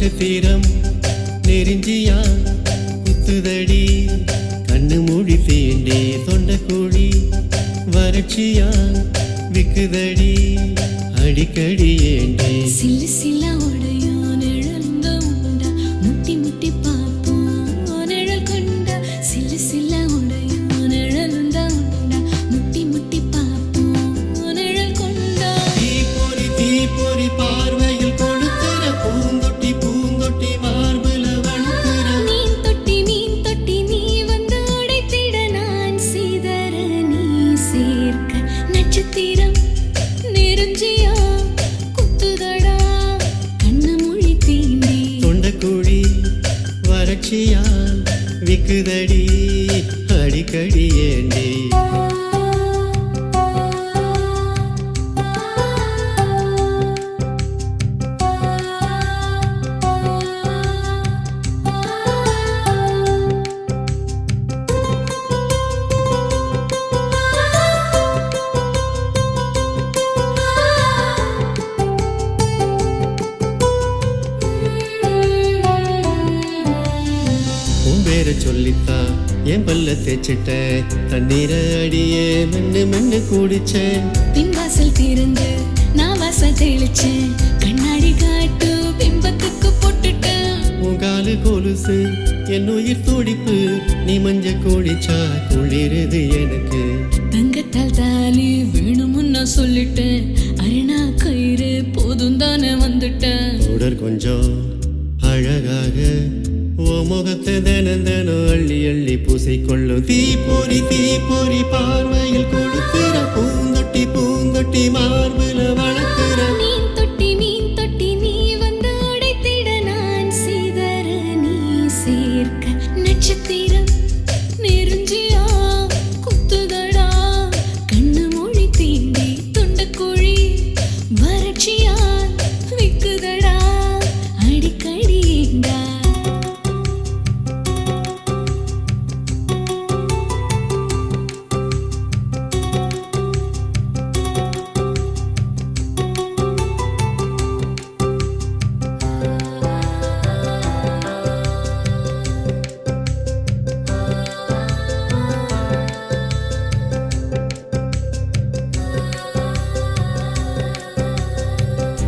நட்சத்திரம் நெருஞ்சியா குத்துதடி கண்ணு மூடி தீண்டே தொண்டக்கூடி வறட்சியா விக்குதடி அடிக்கடி ஏண்டே சில்லு சில்லா உடையும் நிழந்த உண்டா முட்டி முட்டி பார்ப்போம் நிழல் கொண்டா சில்லு சில்லா உடையும் நிழந்த உண்டா முட்டி முட்டி பார்ப்போம் நிழல் கொண்டா தீப்பொறி பார்வையில் கொடுக்கிற பூந்தொட்டி பூந்தொட்டி மார்புல வளர்க்கிற மீன் தொட்டி நீ வந்து உடைத்திட நான் சீதர நீ சேர்க்க நட்சத்திரம் நெருஞ்சியா குத்துதடா கண்ணு மொழி தீண்டி தொண்டக்கூடி வறட்சியால் விக்குதடி அடிக்கடி ஏண்டி பேரை சொல்லித்தான் என் பல்ல தேய்ச்சிட்ட தண்ணீரை அடியே மென்னு மென்னு குடிச்சேன் பின்வாசல் திறந்து நான் வாசல் தெளிச்சேன் கண்ணாடி காட்டு பிம்பத்துக்கு போட்டுட்டேன் உன் காலு கொலுசு என் உயிர் துடிப்பு நீ மஞ்ச குடிச்சா குளிருது எனக்கு தங்கத்தால் தாலி வேணும்னு சொல்லிட்டேன் அரணா கயிறு போதும் தானே வந்துட்டேன் உடற் கொஞ்சம் அழகாக ஓ முகத்தை தினம் தினம் அள்ளி அள்ளி பூசிக்கொள்ளும் தீப்பொறி பார்வையில் கொடுக்கிற பூந்தொட்டி பூந்தொட்டி மார்புல வளர்க்கிற மீன் தொட்டி நீ வந்து உடைத்திட நான் சீதர நீ சேர்க்க நட்சத்திரம் நெருஞ்சியா குத்துதடா கண்ணு மொழி தீண்டி தொண்டக்குழி வறட்சியால் விக்குதடா அடிக்கடி ஏண்டா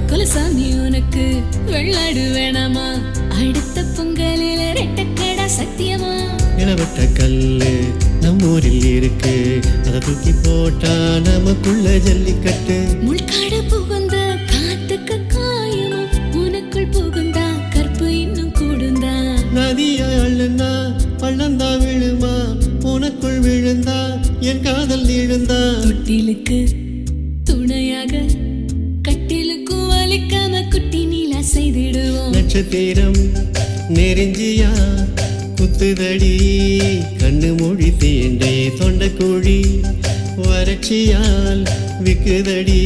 குலசாமி உனக்கு வெள்ளாடு வேணாமா அடுத்த பொங்கலில் ரெட்டக்கடா சத்தியமா இளவட்ட கல்லு நம்மூரில் இருக்கு அதை தூக்கி போட்டா நமக்குள்ள ஜல்லிக்கட்டு முள்காடு புகுந்த காத்துக்கு காயமும் உனக்குள் புகுந்தா கற்பு இன்னும் கூடுந்தா நதியா அள்ளுனா பள்ளந்தா விழுமா உனக்குள் விழுந்தா என் காதல் விழுந்தா தொட்டிலுக்கு துணையாக கட்டிலுக்கும் வலிக்காம குட்டி நீலா செய்திடுவோம் நட்சத்திரம் நெருஞ்சியா குத்துதடி கண்ணு மொழி தீண்டே தொண்டக்குழி வறட்சியால் விக்குதடி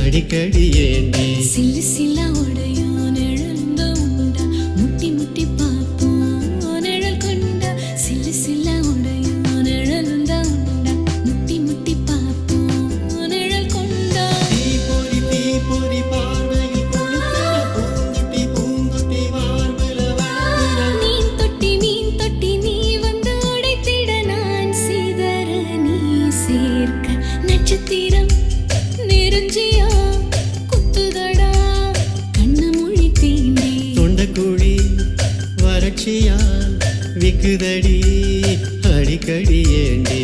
அடிக்கடி ஏண்டி சில்லு சில்லா உடையும் நிழந்த உண்டா முட்டி முட்டி பார்ப்போம் நிழல் கொண்டா சில்லு சில்லா உடையும் நிழந்த உண்டா முட்டி முட்டி பார்ப்போம் நிழல் கொண்டா தீப்பொறி பார்வையில் கொடுக்கிற பூந்தொட்டி பூந்தொட்டி மார்புல வளர்க்கிற மீன் தொட்டி நீ வந்து உடைத்திட நான் சீதர நீ சேர்க்க நட்சத்திரம் நெருஞ்சியா குத்துதடா கண்ணு மொழி தீண்டி தொண்டக்குழி வறட்சியால் விக்குதடி அடிக்கடி ஏண்டி